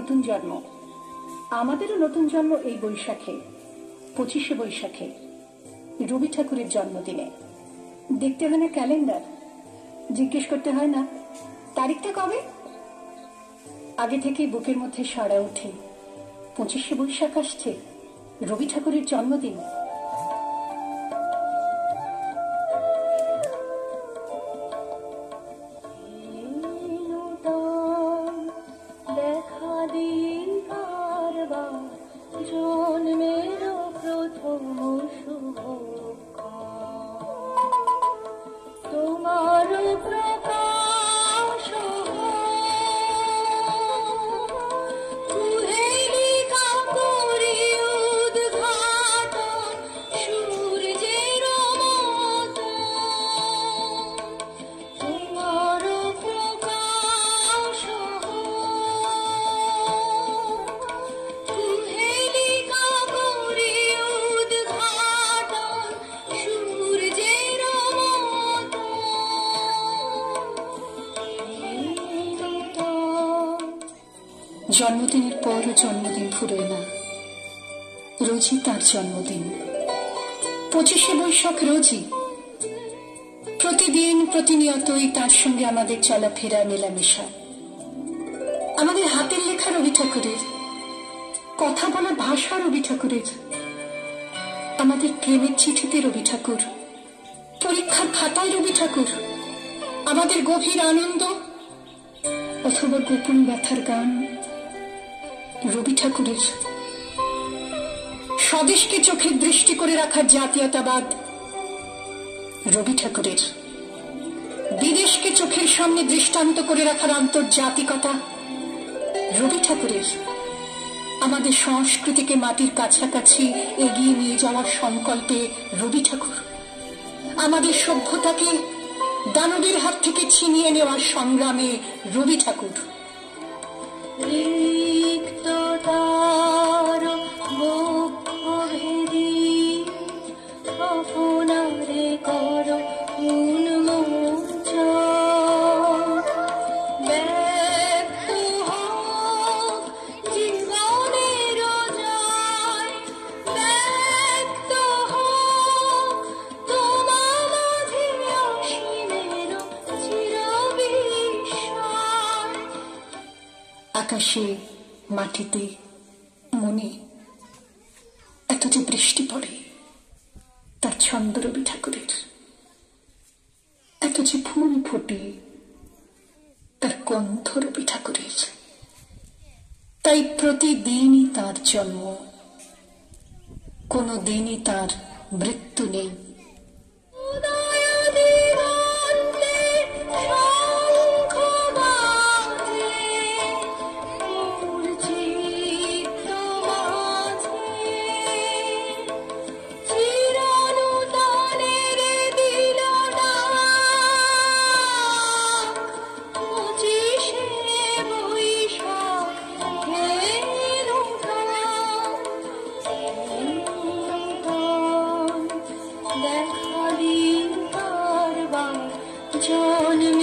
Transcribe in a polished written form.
নতুন জন্ম, আমাদেরও নতুন জন্ম এই বৈশাখে, 25শে বৈশাখে, রবি ঠাকুরের জন্মদিনে। দেখতে হয় না ক্যালেন্ডার, জিজ্ঞেস করতে হয় না তারিখটা কবে, আগে থেকেই বুকের মধ্যে সাড়া ওঠে 25শে বৈশাখ আসছে, রবি ঠাকুরের জন্মদিন। জন্মদিনের পরও জন্মদিন ফুরোয় না, রোজই তার জন্মদিন। 25শে বৈশাখ রোজই, প্রতিদিন প্রতিনিয়তই তার সঙ্গে আমাদের চলাফেরা মেলামেশা। আমাদের হাতের লেখা রবি ঠাকুরের, কথা বলা ভাষা রবি ঠাকুরের, আমাদের প্রেমের চিঠিতে রবি ঠাকুর, পরীক্ষার খাতায় রবি ঠাকুর, আমাদের গভীর আনন্দ অথবা গোপন ব্যথার গান রবি ঠাকুরের। স্বদেশকে চোখের দৃষ্টি করে রাখার জাতীয়তাবাদ রবি ঠাকুরের, বিদেশকে চোখের সামনে দৃষ্টান্ত করে রাখার আন্তর্জাতিকতা রবি ঠাকুরের, আমাদের সংস্কৃতিকে মাটির কাছাকাছি এগিয়ে নিয়ে যাওয়ার সংকল্পে রবি ঠাকুর, আমাদের সভ্যতাকে দানবের হাত থেকে ছিনিয়ে নেওয়ার সংগ্রামে রবি ঠাকুর। আকাশে, মাটিতে, মনে এত যে বৃষ্টি পড়ে তার ছন্দ রবি ঠাকুরের, এত যে ফুল ফোটে তার গন্ধ রবি ঠাকুরের। তাই প্রতিদিনই তার জন্ম, কোনো দিনই তার মৃত্যু নেই। জন্ম